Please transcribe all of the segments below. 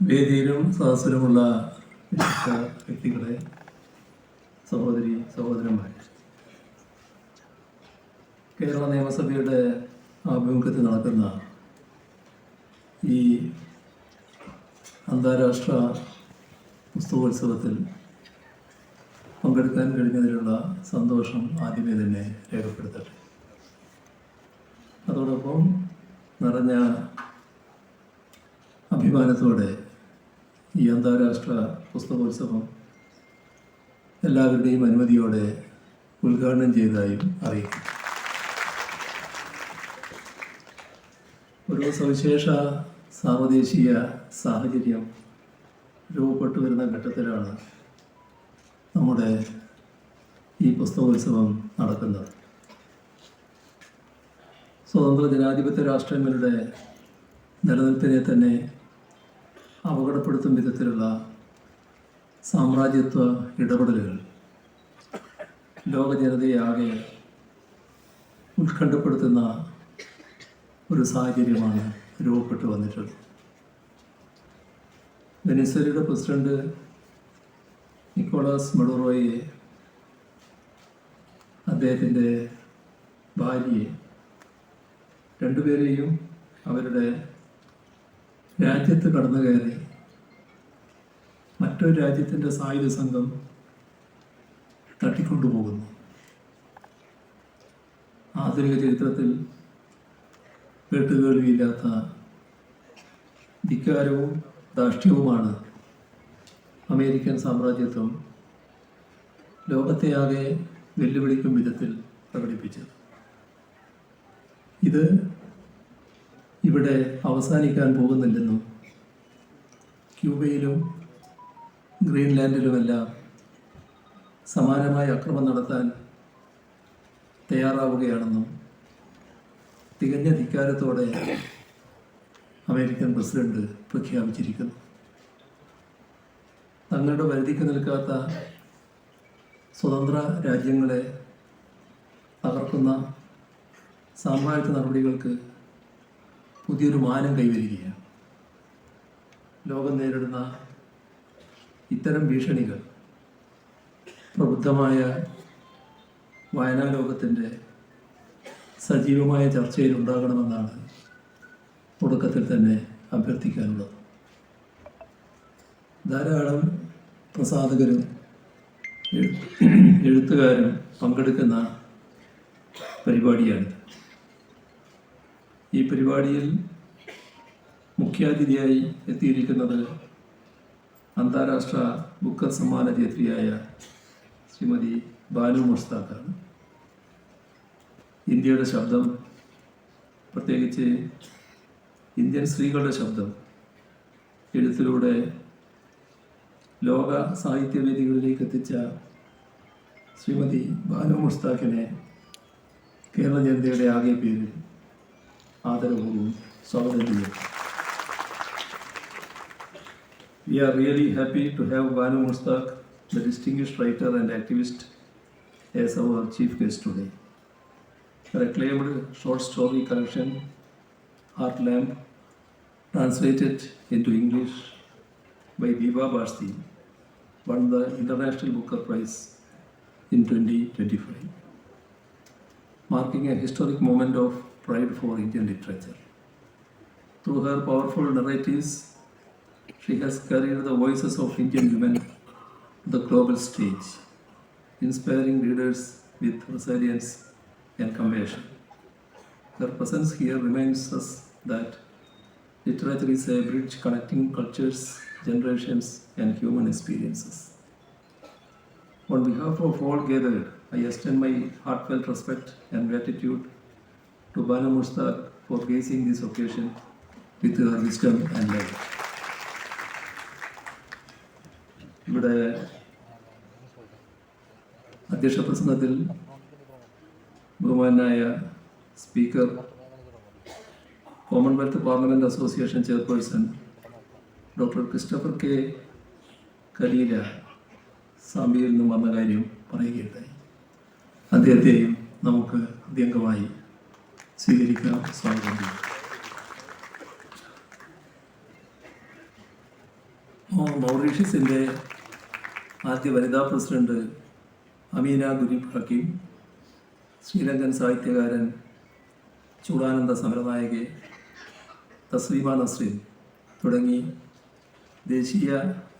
വേദിയിലും സദസ്സിലുമുള്ള വിശിഷ്ട വ്യക്തികളെ, സഹോദരന്മാർ, കേരള നിയമസഭയുടെ ആഭിമുഖ്യത്തിൽ നടക്കുന്ന ഈ അന്താരാഷ്ട്ര പുസ്തകോത്സവത്തിൽ പങ്കെടുക്കാൻ കഴിഞ്ഞതിലുള്ള സന്തോഷം ആദ്യമേ തന്നെ രേഖപ്പെടുത്തട്ടെ. അതോടൊപ്പം നിറഞ്ഞ അഭിമാനത്തോടെ ഈ അന്താരാഷ്ട്ര പുസ്തകോത്സവം എല്ലാവരുടെയും അനുമതിയോടെ ഉദ്ഘാടനം ചെയ്തതായും അറിയിക്കും. ഒരു സവിശേഷ സാർവദേശീയ സാഹചര്യം രൂപപ്പെട്ടു വരുന്ന ഘട്ടത്തിലാണ് നമ്മുടെ ഈ പുസ്തകോത്സവം നടക്കുന്നത്. സ്വതന്ത്ര ജനാധിപത്യ രാഷ്ട്രങ്ങളുടെ നിലനിൽപ്പിനെ തന്നെ അപകടപ്പെടുത്തും വിധത്തിലുള്ള സാമ്രാജ്യത്വ ഇടപെടലുകൾ ലോക ജനതയെ ആകെ ഉത്കണ്ഠപ്പെടുത്തുന്ന ഒരു സാഹചര്യമാണ് രൂപപ്പെട്ടു വന്നിട്ടുള്ളത്. വെനസ്വേലയുടെ പ്രസിഡന്റ് നിക്കോളാസ് മഡുറോയെ, അദ്ദേഹത്തിൻ്റെ ഭാര്യയെ, രണ്ടുപേരെയും അവരുടെ രാജ്യത്ത് കടന്നു കയറി മറ്റൊരു രാജ്യത്തിൻ്റെ സായുധ സംഘം തട്ടിക്കൊണ്ടുപോകുന്നു. ആധുനിക ചരിത്രത്തിൽ കേട്ടുകേൾവിയില്ലാത്ത ധിക്കാരവും ധാർഷ്ട്യവുമാണ് അമേരിക്കൻ സാമ്രാജ്യത്വം ലോകത്തെയാകെ വെല്ലുവിളിക്കും വിധത്തിൽ പ്രകടിപ്പിച്ചത്. ഇത് ഇവിടെ അവസാനിക്കാൻ പോകുന്നില്ലെന്നും ക്യൂബയിലും ഗ്രീൻലാൻഡിലുമെല്ലാം സമാനമായ അക്രമം നടത്താൻ തയ്യാറാവുകയാണെന്നും തികഞ്ഞ ധിക്കാരത്തോടെ അമേരിക്കൻ പ്രസിഡന്റ് പ്രഖ്യാപിച്ചിരിക്കുന്നു. തങ്ങളുടെ പരിധിക്ക് നിൽക്കാത്ത സ്വതന്ത്ര രാജ്യങ്ങളെ തകർക്കുന്ന സാമ്രാജ്യ നടപടികൾക്ക് പുതിയൊരു മാനം കൈവരികയാണ്. ലോകം നേരിടുന്ന ഇത്തരം ഭീഷണികൾ പ്രബുദ്ധമായ വായനാ ലോകത്തിൻ്റെ സജീവമായ ചർച്ചയിൽ ഉണ്ടാകണമെന്നാണ് തുടക്കത്തിൽ തന്നെ അഭ്യർത്ഥിക്കാനുള്ളത്. ധാരാളം പ്രസാധകരും എഴുത്തുകാരും പങ്കെടുക്കുന്ന പരിപാടിയാണ്. ഈ പരിപാടിയിൽ മുഖ്യാതിഥിയായി എത്തിയിരിക്കുന്നത് അന്താരാഷ്ട്ര ബുക്കർ സമ്മാന ജേത്രിയായ ശ്രീമതി ബാനു മുഷ്താഖാണ്. ഇന്ത്യയുടെ ശബ്ദം, പ്രത്യേകിച്ച് ഇന്ത്യൻ സ്ത്രീകളുടെ ശബ്ദം എഴുത്തിലൂടെ ലോക സാഹിത്യവേദികളിലേക്ക് എത്തിച്ച ശ്രീമതി ബാനു മുഷ്താഖിനെ കേരള ജനതയുടെ ആകെ പേരിൽ ആദരപൂർവ്വം സ്വാഗതം ചെയ്യുന്നു. We are really happy to have Banu Mushtaq, the distinguished writer and activist, as our chief guest today. Her acclaimed short story collection, Heart Lamp, translated into English by Viva Bharti, won the International Booker Prize in 2025, marking a historic moment of pride for Indian literature. Through her powerful narratives, she has carried the voices of Indian women to the global stage, inspiring readers with resilience and compassion. Her presence here reminds us that literature is a bridge connecting cultures, generations, and human experiences. On behalf of all gathered, I extend my heartfelt respect and gratitude to Banu Mushtaq for gracing this occasion with her wisdom and light. ഇവിടെ അധ്യക്ഷ പ്രസംഗത്തിൽ ബഹുമാനായ speaker, Commonwealth parliament association chairperson doctor Christopher K Kalila സാംബിയയിൽ നിന്നും വന്ന കാര്യം പറയുകയുണ്ടായി. അദ്ദേഹത്തെയും നമുക്ക് അത്യംഗമായി സ്വീകരിക്കാം. സ്വാഗതം ചെയ്യും. മൗറീഷ്യസിൻ്റെ ആദ്യ വനിതാ പ്രസിഡന്റ് അമീന ഗുരീബ് ഹക്കീം, ശ്രീലങ്കൻ സാഹിത്യകാരൻ ചൂടാനന്ദ സമരനായകെ തസ്ലീമ നസ്രീൻ തുടങ്ങി ദേശീയ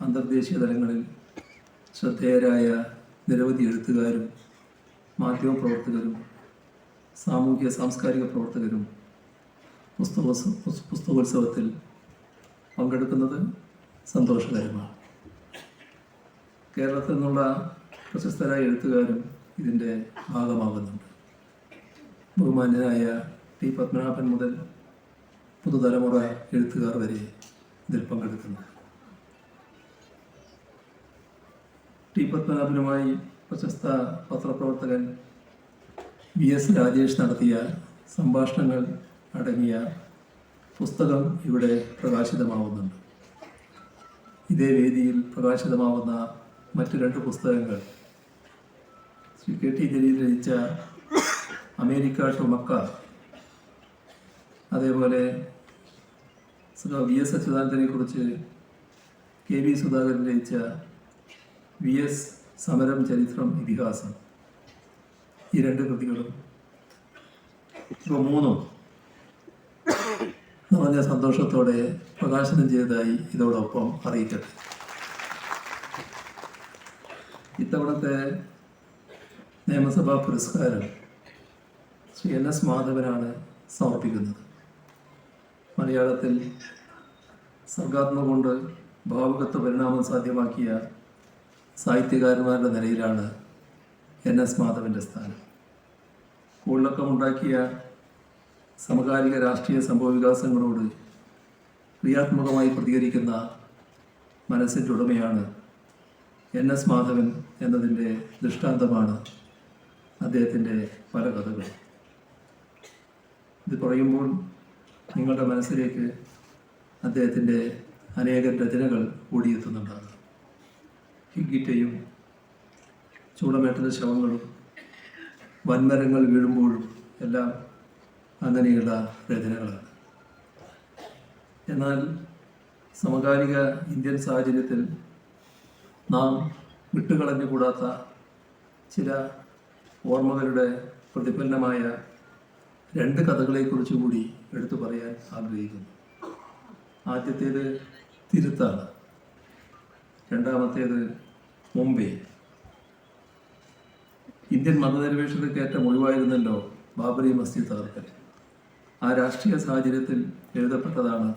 അന്തർദേശീയ തലങ്ങളിൽ ശ്രദ്ധേയരായ നിരവധി എഴുത്തുകാരും മാധ്യമപ്രവർത്തകരും സാമൂഹ്യ സാംസ്കാരിക പ്രവർത്തകരും പുസ്തകോത്സവത്തിൽ പങ്കെടുക്കുന്നത് സന്തോഷകരമാണ്. കേരളത്തിൽ നിന്നുള്ള പ്രശസ്തരായ എഴുത്തുകാരും ഇതിൻ്റെ ഭാഗമാകുന്നുണ്ട്. ബഹുമാന്യനായ ടി പത്മനാഭൻ മുതൽ പുതുതലമുറ എഴുത്തുകാർ വരെ ഇതിൽ പങ്കെടുക്കുന്നു. ടി പത്മനാഭനുമായി പ്രശസ്ത പത്രപ്രവർത്തകൻ VS രാജേഷ് നടത്തിയ സംഭാഷണങ്ങൾ അടങ്ങിയ പുസ്തകം ഇവിടെ പ്രകാശിതമാവുന്നുണ്ട്. ഇതേ വേദിയിൽ പ്രകാശിതമാവുന്ന മറ്റു 2 പുസ്തകങ്ങൾ ശ്രീ KT ജലീൽ രചിച്ച അമേരിക്ക ടു മക്ക, അതേപോലെ VS അച്യുതാനന്ദനെ കുറിച്ച് KV സുധാകരൻ രചിച്ച VS സമരം ചരിത്രം ഇതിഹാസം. ഈ 2 കൃതികളും ഇവ 3 നിറഞ്ഞ സന്തോഷത്തോടെ പ്രകാശനം ചെയ്തതായി ഇതോടൊപ്പം അറിയിക്കട്ടെ. ഇത്തവണത്തെ നിയമസഭാ പുരസ്കാരം ശ്രീ NS മാധവനാണ് സമർപ്പിക്കുന്നത്. മലയാളത്തിൽ സർഗാത്മക കൊണ്ട് ഭാവുകത്വ പരിണാമം സാധ്യമാക്കിയ സാഹിത്യകാരന്മാരുടെ നിലയിലാണ് NS മാധവൻ്റെ സ്ഥാനം. ഉള്ളക്കമുണ്ടാക്കിയ സമകാലിക രാഷ്ട്രീയ സംഭവവികാസങ്ങളോട് ക്രിയാത്മകമായി പ്രതികരിക്കുന്ന മനസ്സിൻ്റെ ഉടമയാണ് NS മാധവൻ എന്നതിൻ്റെ ദൃഷ്ടാന്തമാണ് അദ്ദേഹത്തിൻ്റെ പല കഥകൾ. ഇത് പറയുമ്പോൾ നിങ്ങളുടെ മനസ്സിലേക്ക് അദ്ദേഹത്തിൻ്റെ അനേകം രചനകൾ ഓടിയെത്തുന്നുണ്ടാകും. ഹിഗ്ഗിറ്റയും ചൂളമേട്ടൻ്റെ ശവങ്ങളും വൻമരങ്ങൾ വീഴുമ്പോഴും എല്ലാം അങ്ങനെയുള്ള രചനകളാണ്. എന്നാൽ സമകാലിക ഇന്ത്യൻ സാഹചര്യത്തിൽ നാം വിട്ടുകളഞ്ഞുകൂടാത്ത ചില ഓർമ്മകളുടെ പ്രതിഫലനമായ 2 കഥകളെക്കുറിച്ച് കൂടി എടുത്തു പറയാൻ ആഗ്രഹിക്കുന്നു. ആദ്യത്തേത് തിരുത്താണ്, രണ്ടാമത്തേത് മുംബൈ. ഇന്ത്യൻ മതനിരപേക്ഷതയ്ക്കേറ്റം ഒഴിവായിരുന്നല്ലോ ബാബറി മസ്ജിദ് തകർക്കൽ. ആ രാഷ്ട്രീയ സാഹചര്യത്തിൽ എഴുതപ്പെട്ടതാണ്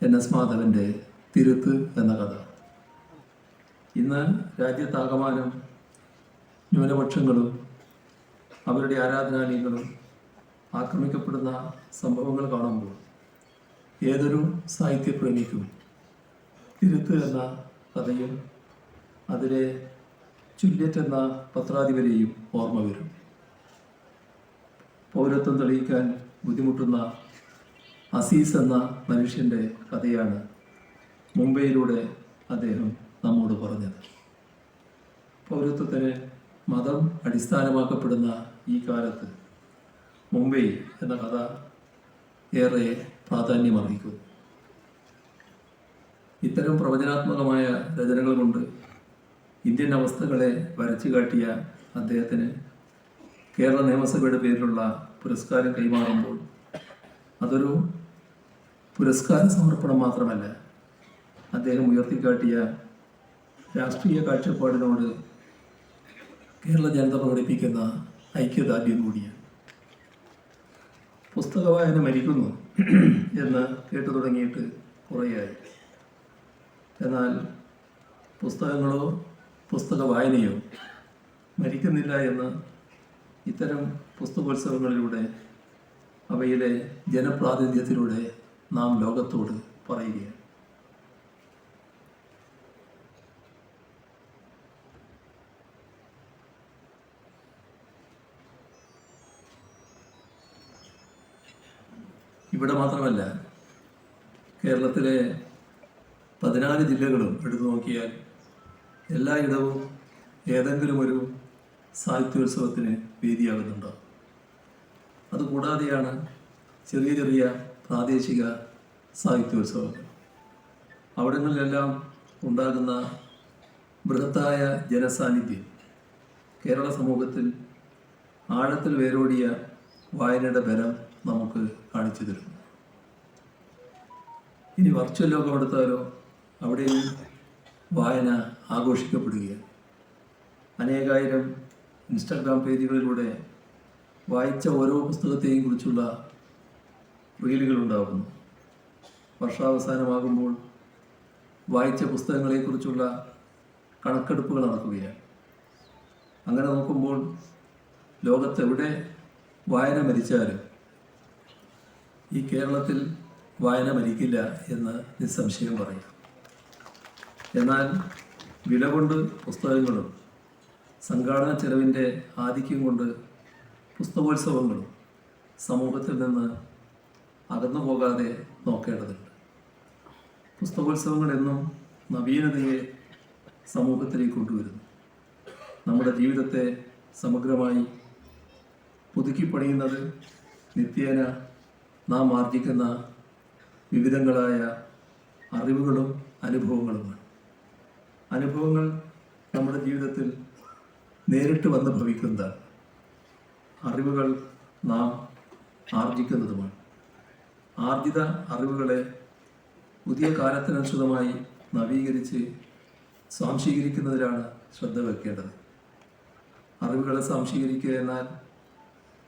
NS മാധവൻ്റെ തിരുത്ത് എന്ന കഥ. ഇന്ന് രാജ്യത്താകമാനം ന്യൂനപക്ഷങ്ങളും അവരുടെ ആരാധനാലയങ്ങളും ആക്രമിക്കപ്പെടുന്ന സംഭവങ്ങൾ കാണുമ്പോൾ ഏതൊരു സാഹിത്യപ്രേമിക്കും തിരുത്ത് എന്ന കഥയും അതിലെ ചുല്യറ്റ് എന്ന പത്രാധിപരെയും ഓർമ്മ വരും. പൗരത്വം തെളിയിക്കാൻ ബുദ്ധിമുട്ടുന്ന അസീസ് എന്ന മനുഷ്യൻ്റെ കഥയാണ് മുംബൈയിലൂടെ അദ്ദേഹം നമ്മോട് പറഞ്ഞത്. പൗരത്വത്തിന് മതം അടിസ്ഥാനമാക്കപ്പെടുന്ന ഈ കാലത്ത് മുംബൈ എന്ന കഥ ഏറെ പ്രാധാന്യമർഹിക്കുന്നു. ഇത്തരം പ്രവചനാത്മകമായ രചനകൾ കൊണ്ട് ഇന്ത്യൻ അവസ്ഥകളെ വരച്ചു കാട്ടിയ അദ്ദേഹത്തിന് കേരള നിയമസഭയുടെ പേരിലുള്ള പുരസ്കാരം കൈമാറുമ്പോൾ അതൊരു പുരസ്കാര സമർപ്പണം മാത്രമല്ല, അദ്ദേഹം ഉയർത്തിക്കാട്ടിയ രാഷ്ട്രീയ കാഴ്ചപ്പാടിനോട് കേരള ജനത പ്രകടിപ്പിക്കുന്ന ഐക്യദാർഢ്യം കൂടിയാണ്. പുസ്തക വായന മരിക്കുന്നു എന്ന് കേട്ടു തുടങ്ങിയിട്ട് കുറേയായി. എന്നാൽ പുസ്തകങ്ങളോ പുസ്തക വായനയോ മരിക്കുന്നില്ല എന്ന് ഇത്തരം പുസ്തകോത്സവങ്ങളിലൂടെ അവയിലെ ജനപ്രാതിനിധ്യത്തിലൂടെ നാം ലോകത്തോട് പറയുകയാണ്. ഇവിടെ മാത്രമല്ല, കേരളത്തിലെ 14 ജില്ലകളും എടുത്തു നോക്കിയാൽ എല്ലായിടവും ഏതെങ്കിലും ഒരു സാഹിത്യോത്സവത്തിന് വേദിയാകുന്നുണ്ടോ. അതുകൂടാതെയാണ് ചെറിയ ചെറിയ പ്രാദേശിക സാഹിത്യോത്സവങ്ങൾ. അവിടങ്ങളിലെല്ലാം ഉണ്ടാകുന്ന ബൃഹത്തായ ജനസാന്നിധ്യം കേരള സമൂഹത്തിൽ ആഴത്തിൽ വേരോടിയ വായനയുടെ ബലം നമുക്ക് കാണിച്ചു തരുന്നു. ഇനി വെർച്വൽ ലോകമെടുത്താലോ, അവിടെയും വായന ആഘോഷിക്കപ്പെടുകയാണ്. അനേകായിരം ഇൻസ്റ്റാഗ്രാം പേജുകളിലൂടെ വായിച്ച ഓരോ പുസ്തകത്തെയും കുറിച്ചുള്ള റീലുകൾ ഉണ്ടാകുന്നു. വർഷാവസാനമാകുമ്പോൾ വായിച്ച പുസ്തകങ്ങളെക്കുറിച്ചുള്ള കണക്കെടുപ്പുകൾ നടക്കുകയാണ്. അങ്ങനെ നോക്കുമ്പോൾ ലോകത്തെവിടെ വായന മരിച്ചാലും ഈ കേരളത്തിൽ വായന മരിക്കില്ല എന്ന് നിസ്സംശയം പറയാം. എന്നാൽ വില കൊണ്ട് പുസ്തകങ്ങളും സംഘാടന ചെലവിൻ്റെ ആധിക്യം കൊണ്ട് പുസ്തകോത്സവങ്ങളും സമൂഹത്തിൽ നിന്ന് അകന്നു പോകാതെ നോക്കേണ്ടതുണ്ട്. പുസ്തകോത്സവങ്ങൾ എന്നും നവീനതയെ സമൂഹത്തിലേക്ക് കൊണ്ടുവരുന്നു. നമ്മുടെ ജീവിതത്തെ സമഗ്രമായി പുതുക്കിപ്പണിയുന്നത് നിത്യേന നാം ആർജിക്കുന്ന വിവിധങ്ങളായ അറിവുകളും അനുഭവങ്ങളുമാണ്. അനുഭവങ്ങൾ നമ്മുടെ ജീവിതത്തിൽ നേരിട്ട് വന്ന് ഭവിക്കുന്നതാണ്. അറിവുകൾ നാം ആർജിക്കുന്നതുമാണ്. ആർജിത അറിവുകളെ പുതിയ കാലത്തിനനുസൃതമായി നവീകരിച്ച് സ്വാംശീകരിക്കുന്നതിലാണ് ശ്രദ്ധ വയ്ക്കേണ്ടത്. അറിവുകളെ സ്വാംശീകരിക്കുക എന്നാൽ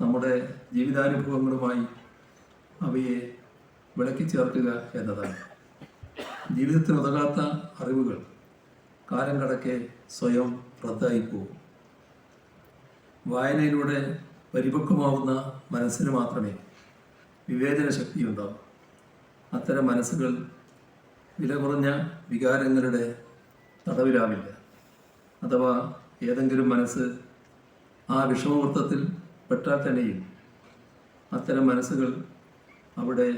നമ്മുടെ ജീവിതാനുഭവങ്ങളുമായി അവയെ വിളക്കി ചേർക്കുക എന്നതാണ്. ജീവിതത്തിനുതകാത്ത അറിവുകൾ കാലം കടക്കെ സ്വയം റദ്ദായിപ്പോകും. വായനയിലൂടെ പരിപക്വമാവുന്ന മനസ്സിന് മാത്രമേ വിവേചന ശക്തി ഉണ്ടാവും. അത്തരം മനസ്സുകൾ വില കുറഞ്ഞ വികാരങ്ങളുടെ തടവിലാവില്ല. അഥവാ ഏതെങ്കിലും മനസ്സ് ആ വിഷമവൃത്തത്തിൽ പെട്ടാൽ തന്നെയും അത്തരം മനസ്സുകൾ അവിടെ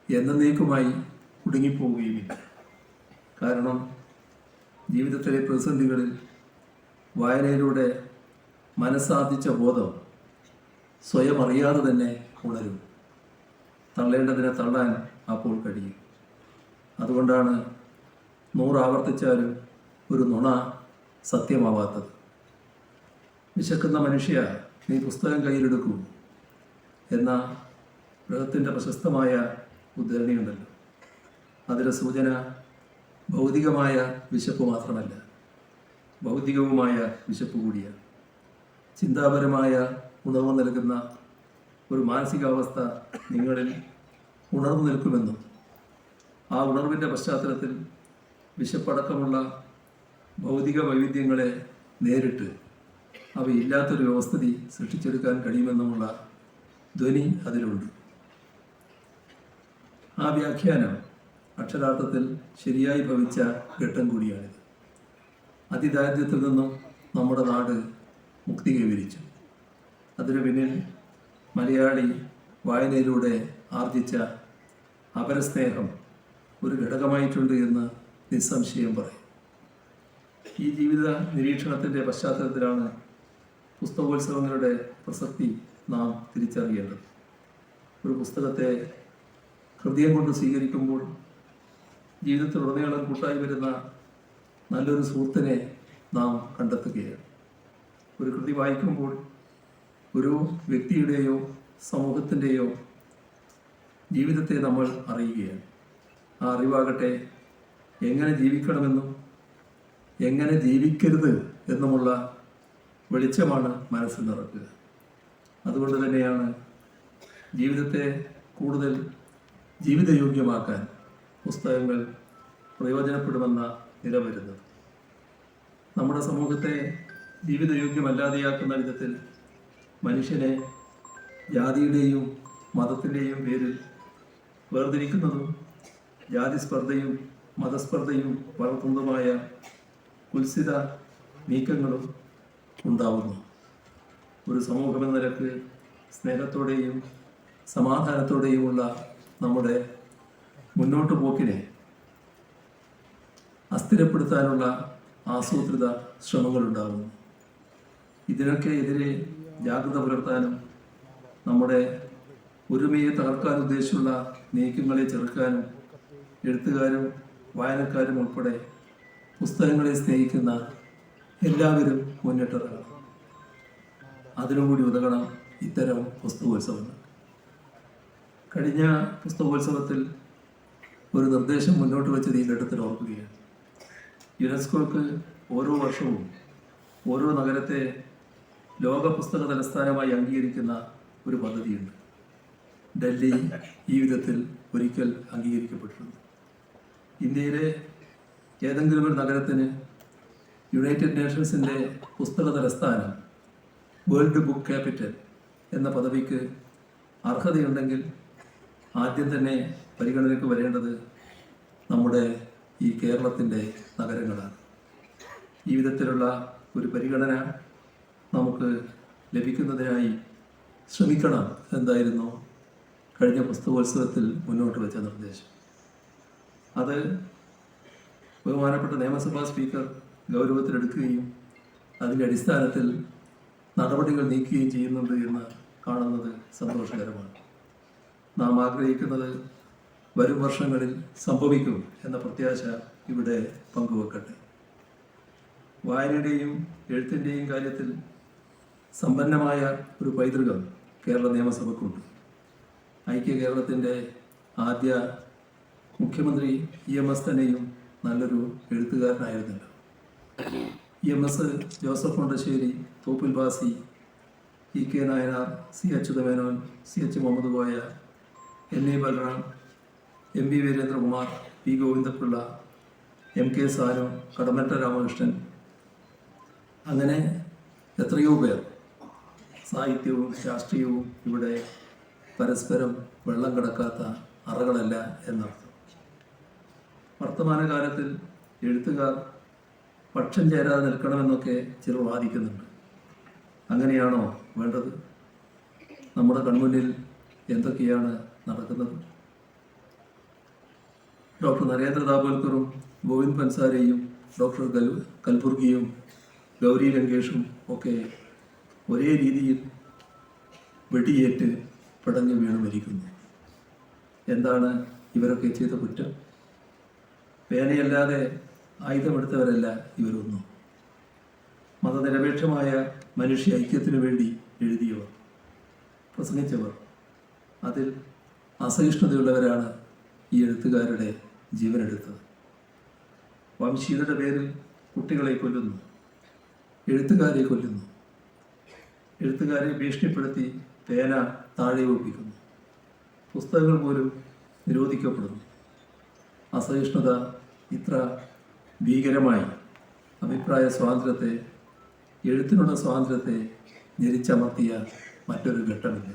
എന്നേക്കുമായി കുടുങ്ങിപ്പോവുകയുമില്ല. കാരണം ജീവിതത്തിലെ പ്രതിസന്ധികളിൽ വായനയിലൂടെ മനസ്സാർജിച്ച ബോധം സ്വയം അറിയാതെ തന്നെ ഉണരും. തള്ളേണ്ടതിനെ തള്ളാൻ അപ്പോൾ കഴിയും. അതുകൊണ്ടാണ് 100 ആവർത്തിച്ചാലും ഒരു നുണ സത്യമാവാത്തത്. വിശക്കുന്ന മനുഷ്യ, നീ പുസ്തകം കയ്യിലെടുക്കൂ എന്ന ബൃഹത്തിൻ്റെ പ്രശസ്തമായ ഉദ്ധരണിയുണ്ടല്ലോ. അതിലെ സൂചന ഭൗതികമായ വിശപ്പ് മാത്രമല്ല, ഭൗതികവുമായ വിശപ്പ് കൂടിയാണ്. ചിന്താപരമായ ഉണർവ് നൽകുന്ന ഒരു മാനസികാവസ്ഥ നിങ്ങളിൽ ഉണർന്നു നിൽക്കുമെന്നും ആ ഉണർവിൻ്റെ പശ്ചാത്തലത്തിൽ വിശപ്പടക്കമുള്ള ഭൗതിക വൈവിധ്യങ്ങളെ നേരിട്ട് അവയില്ലാത്തൊരു വ്യവസ്ഥിതി സൃഷ്ടിച്ചെടുക്കാൻ കഴിയുമെന്നുമുള്ള ധ്വനി അതിലുണ്ട്. ആ വ്യാഖ്യാനം അക്ഷരാർത്ഥത്തിൽ ശരിയായി ഭവിച്ച ഘട്ടം കൂടിയാണിത്. അതിദാരിദ്ര്യത്തിൽ നിന്നും നമ്മുടെ നാട് മുക്തി കൈവരിച്ചു. അതിനു പിന്നിൽ മലയാളി വായനയിലൂടെ ആർജിച്ച അപരസ്നേഹം ഒരു ഘടകമായിട്ടുണ്ട് എന്ന് നിസ്സംശയം പറയും. ഈ ജീവിത നിരീക്ഷണത്തിൻ്റെ പശ്ചാത്തലത്തിലാണ് പുസ്തകോത്സവങ്ങളുടെ പ്രസക്തി നാം തിരിച്ചറിയേണ്ടത്. ഒരു പുസ്തകത്തെ ഹൃദയം കൊണ്ട് സ്വീകരിക്കുമ്പോൾ ജീവിതത്തിലുടനീളം കൂട്ടായി വരുന്ന നല്ലൊരു സുഹൃത്തിനെ നാം കണ്ടെത്തുകയാണ്. ഒരു കൃതി വായിക്കുമ്പോൾ ഒരു വ്യക്തിയുടെയോ സമൂഹത്തിൻ്റെയോ ജീവിതത്തെ നമ്മൾ അറിയുകയാണ്. ആ അറിവാകട്ടെ എങ്ങനെ ജീവിക്കണമെന്നും എങ്ങനെ ജീവിക്കരുത് എന്നുമുള്ള വെളിച്ചമാണ് മനസ്സിൽ നിറക്കുക. അതുകൊണ്ട് തന്നെയാണ് ജീവിതത്തെ കൂടുതൽ ജീവിതയോഗ്യമാക്കാൻ പുസ്തകങ്ങൾ പ്രയോജനപ്പെടുമെന്ന നില വരുന്നത്. നമ്മുടെ സമൂഹത്തെ ജീവിതയോഗ്യമല്ലാതെയാക്കുന്ന വിധത്തിൽ മനുഷ്യനെ ജാതിയുടെയും മതത്തിൻ്റെയും പേരിൽ വേർതിരിക്കുന്നതും ജാതിസ്പർദ്ധയും മതസ്പർദ്ധയും വളർത്തുന്നതുമായ കുൽസിത നീക്കങ്ങളും ഉണ്ടാവുന്നു. ഒരു സമൂഹമെന്ന നിലക്ക് സ്നേഹത്തോടെയും സമാധാനത്തോടെയുമുള്ള നമ്മുടെ മുന്നോട്ട് പോക്കിനെ അസ്ഥിരപ്പെടുത്താനുള്ള ആസൂത്രിത ശ്രമങ്ങളുണ്ടാകുന്നു. ഇതിനൊക്കെ എതിരെ ജാഗ്രത പുലർത്താനും നമ്മുടെ ഒരുമയെ തകർക്കാൻ ഉദ്ദേശിച്ചുള്ള നീക്കങ്ങളെ ചെറുക്കാനും എഴുത്തുകാരും വായനക്കാരും ഉൾപ്പെടെ പുസ്തകങ്ങളെ സ്നേഹിക്കുന്ന എല്ലാവരും മുന്നിട്ടിറങ്ങണം. അതിനുകൂടി ഉതകണം ഇത്തരം പുസ്തകോത്സവങ്ങൾ. കഴിഞ്ഞ പുസ്തകോത്സവത്തിൽ ഒരു നിർദ്ദേശം മുന്നോട്ട് വെച്ചത് ഈ ഘട്ടത്തിൽ ഓർക്കുകയാണ്. യുനെസ്കോക്ക് ഓരോ വർഷവും ഓരോ നഗരത്തെ ലോക പുസ്തക തലസ്ഥാനമായി അംഗീകരിക്കുന്ന ഒരു പദ്ധതിയുണ്ട്. ഡൽഹി ഈ വിധത്തിൽ ഒരിക്കൽ അംഗീകരിക്കപ്പെട്ടിട്ടുണ്ട്. ഇന്ത്യയിലെ ഏതെങ്കിലും ഒരു നഗരത്തിന് യുണൈറ്റഡ് നേഷൻസിൻ്റെ പുസ്തക തലസ്ഥാനം, വേൾഡ് ബുക്ക് ക്യാപിറ്റൽ എന്ന പദവിക്ക് അർഹതയുണ്ടെങ്കിൽ ആദ്യം തന്നെ പരിഗണനയ്ക്ക് വരേണ്ടത് നമ്മുടെ ഈ കേരളത്തിൻ്റെ നഗരങ്ങളാണ്. ഈ വിധത്തിലുള്ള ഒരു പരിഗണന നമുക്ക് ലഭിക്കുന്നതിനായി ശ്രമിക്കണം എന്തായിരുന്നു കഴിഞ്ഞ പുസ്തകോത്സവത്തിൽ മുന്നോട്ട് വെച്ച നിർദ്ദേശം. അത് ബഹുമാനപ്പെട്ട നിയമസഭാ സ്പീക്കർ ഗൗരവത്തിലെടുക്കുകയും അതിൻ്റെ അടിസ്ഥാനത്തിൽ നടപടികൾ നീക്കുകയും ചെയ്യുന്നുണ്ട് എന്ന് കാണുന്നത് സന്തോഷകരമാണ്. നാം ആഗ്രഹിക്കുന്നത് വരും വർഷങ്ങളിൽ സംഭവിക്കും എന്ന പ്രത്യാശ ഇവിടെ പങ്കുവെക്കട്ടെ. വായനയുടെയും എഴുത്തിൻ്റെയും കാര്യത്തിൽ സമ്പന്നമായ ഒരു പൈതൃകം കേരള നിയമസഭയ്ക്കുണ്ട്. ഐക്യ കേരളത്തിൻ്റെ ആദ്യ മുഖ്യമന്ത്രി EMS തന്നെയും നല്ലൊരു എഴുത്തുകാരനായിരുന്നല്ലോ. EMS, Joseph Mundassery, Thoppil Bhasi, EK Nayanar, C Achutha Menon, CH Muhammad Koya, NA Balaram, MV Veerendra Kumar, P Govinda Pillai, MK Sanu, Kadammanitta Ramakrishnan, അങ്ങനെ എത്രയോ പേർ. സാഹിത്യവും രാഷ്ട്രീയവും ഇവിടെ പരസ്പരം വെള്ളം കിടക്കാത്ത അറകളല്ല എന്നർത്ഥം. വർത്തമാനകാലത്തിൽ എഴുത്തുകാർ പക്ഷം ചേരാതെ നിൽക്കണമെന്നൊക്കെ ചിലർ വാദിക്കുന്നുണ്ട്. അങ്ങനെയാണോ വേണ്ടത്? നമ്മുടെ കൺമുന്നിൽ എന്തൊക്കെയാണ് നടക്കുന്നത്? ഡോക്ടർ നരേന്ദ്ര ദാബോൽക്കറും ഗോവിന്ദ് പൻസാരയും ഡോക്ടർ കൽബുർഗിയും ഗൗരി ലങ്കേഷും ഒക്കെ ഒരേ രീതിയിൽ വെടിയേറ്റ് പടഞ്ഞു വീണ് മരിക്കുന്നു. എന്താണ് ഇവരൊക്കെ ചെയ്ത കുറ്റം? പേനയല്ലാതെ ആയുധമെടുത്തവരല്ല ഇവരൊന്നും. മതനിരപേക്ഷമായ മനുഷ്യ ഐക്യത്തിനു വേണ്ടി എഴുതിയവർ, പ്രസംഗിച്ചവർ, അതിൽ അസഹിഷ്ണുതയുള്ളവരാണ് ഈ എഴുത്തുകാരുടെ ജീവനെടുത്തത്. വംശീയതയുടെ പേരിൽ കുട്ടികളെ കൊല്ലുന്നു, എഴുത്തുകാരെ കൊല്ലുന്നു, എഴുത്തുകാരെ ഭീഷണിപ്പെടുത്തി പേന താഴെ ഒപ്പിക്കുന്നു, പുസ്തകങ്ങൾ പോലും നിരോധിക്കപ്പെടുന്നു. അസഹിഷ്ണുത ഇത്ര ഭീകരമായി അഭിപ്രായ സ്വാതന്ത്ര്യത്തെ, എഴുത്തിനുള്ള സ്വാതന്ത്ര്യത്തെ ഞെരിച്ചമർത്തിയ മറ്റൊരു ഘട്ടമില്ല.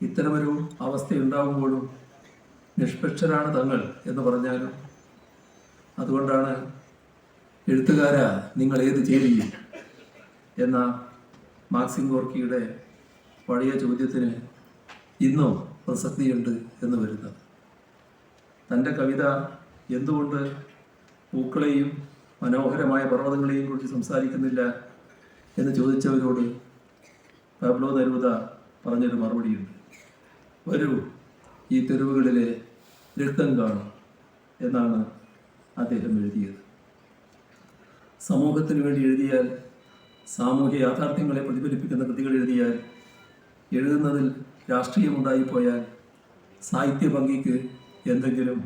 ഇത്തരമൊരു അവസ്ഥയുണ്ടാകുമ്പോഴും നിഷ്പക്ഷരാണ് തങ്ങൾ എന്ന് പറഞ്ഞാലും, അതുകൊണ്ടാണ് എഴുത്തുകാരാ നിങ്ങൾ ഏത് ചേരിയും എന്ന മാക്സിം ഗോർക്കിയുടെ പഴയ ചോദ്യത്തിന് ഇന്നും പ്രസക്തിയുണ്ട് എന്ന് വരുന്നത്. തൻ്റെ കവിത എന്തുകൊണ്ട് പൂക്കളെയും മനോഹരമായ പർവ്വതങ്ങളെയും കുറിച്ച് സംസാരിക്കുന്നില്ല എന്ന് ചോദിച്ചവരോട് പാബ്ലോ നെരൂദ പറഞ്ഞൊരു മറുപടിയുണ്ട്. വരൂ, ഈ തെരുവുകളിലെ രക്തം കാണും എന്നാണ് അദ്ദേഹം എഴുതിയത്. സമൂഹത്തിന് വേണ്ടി എഴുതിയാൽ, സാമൂഹ്യ യാഥാർത്ഥ്യങ്ങളെ പ്രതിഫലിപ്പിക്കുന്ന കൃതികൾ എഴുതിയാൽ, എഴുതുന്നതിൽ രാഷ്ട്രീയമുണ്ടായിപ്പോയാൽ സാഹിത്യ ഭംഗിക്ക് എന്തെങ്കിലും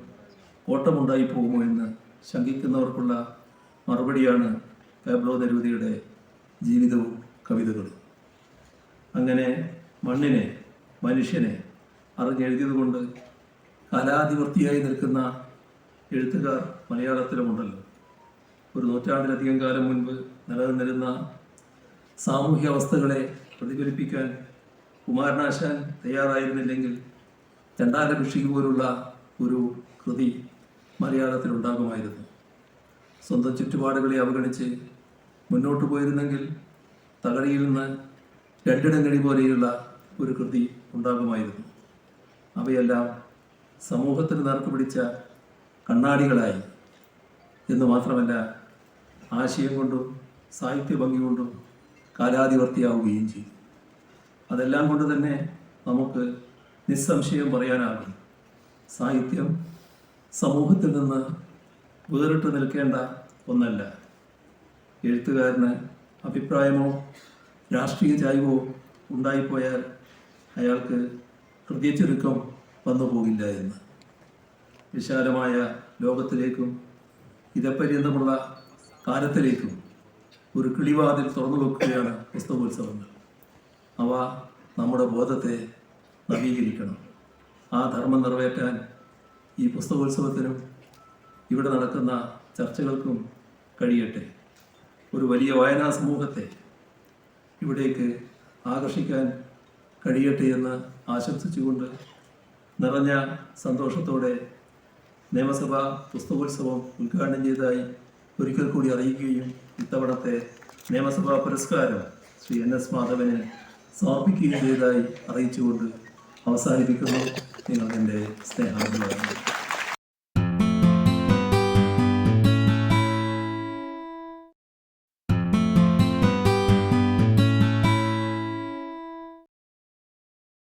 ഓട്ടമുണ്ടായി പോകുമോ എന്ന് ശങ്കിക്കുന്നവർക്കുള്ള മറുപടിയാണ് പാബ്ലോ നെരൂദയുടെ ജീവിതവും കവിതകളും. അങ്ങനെ മണ്ണിനെ, മനുഷ്യനെ അറിഞ്ഞെഴുതിയതുകൊണ്ട് കാലാധിവർത്തിയായി നിൽക്കുന്ന എഴുത്തുകാർ മലയാളത്തിലുമുണ്ടല്ലോ. ഒരു നൂറ്റാണ്ടിലധികം കാലം മുൻപ് നിലനിന്നിരുന്ന സാമൂഹ്യ അവസ്ഥകളെ പ്രതിഫലിപ്പിക്കാൻ കുമാരനാശാൻ തയ്യാറായിരുന്നില്ലെങ്കിൽ ചണ്ടാല ഭിക്ഷുകി പോലുള്ള ഒരു കൃതി മലയാളത്തിലുണ്ടാകുമായിരുന്നു. സ്വന്തം ചുറ്റുപാടുകളെ അവഗണിച്ച് മുന്നോട്ട് പോയിരുന്നെങ്കിൽ തകഴിയിൽ നിന്ന് രണ്ടിടങ്ങഴി പോലെയുള്ള ഒരു കൃതി ഉണ്ടാകുമായിരുന്നു. അവയെല്ലാം സമൂഹത്തിന് നേർക്ക് പിടിച്ച കണ്ണാടികളായി എന്ന് മാത്രമല്ല, ആശയം കൊണ്ടും സാഹിത്യ ഭംഗി കൊണ്ടും കാലാധിവർത്തിയാവുകയും ചെയ്തു. അതെല്ലാം കൊണ്ട് തന്നെ നമുക്ക് നിസ്സംശയം പറയാനാകും, സാഹിത്യം സമൂഹത്തിൽ നിന്ന് വേറിട്ട് നിൽക്കേണ്ട ഒന്നല്ല. എഴുത്തുകാരന് അഭിപ്രായമോ രാഷ്ട്രീയ ചായ്വോ ഉണ്ടായിപ്പോയാൽ അയാൾക്ക് ഹൃദയച്ചുരുക്കം വന്നു പോകില്ല എന്ന്. വിശാലമായ ലോകത്തിലേക്കും ഇതപര്യന്തമുള്ള കാലത്തിലേക്കും ഒരു കിളിവാതിൽ തുറന്നു വെക്കുകയാണ് പുസ്തകോത്സവങ്ങൾ. അവ നമ്മുടെ ബോധത്തെ നവീകരിക്കണം. ആ ധർമ്മം നിറവേറ്റാൻ ഈ പുസ്തകോത്സവത്തിനും ഇവിടെ നടക്കുന്ന ചർച്ചകൾക്കും കഴിയട്ടെ. ഒരു വലിയ വായനാ സമൂഹത്തെ ഇവിടേക്ക് ആകർഷിക്കാൻ കഴിയട്ടെ എന്ന് ആശംസിച്ചുകൊണ്ട് നിറഞ്ഞ സന്തോഷത്തോടെ നിയമസഭാ പുസ്തകോത്സവം ഉദ്ഘാടനം ചെയ്തതായി ഒരിക്കൽ കൂടി അറിയിക്കുകയും ഇത്തവണത്തെ നിയമസഭാ പുരസ്കാരം ശ്രീ NS മാധവന് സമർപ്പിക്കുകയും ചെയ്തതായി അറിയിച്ചുകൊണ്ട് അവസാനിപ്പിക്കുന്നു. നിങ്ങൾ എൻ്റെ സ്നേഹാഭിപ്രായം.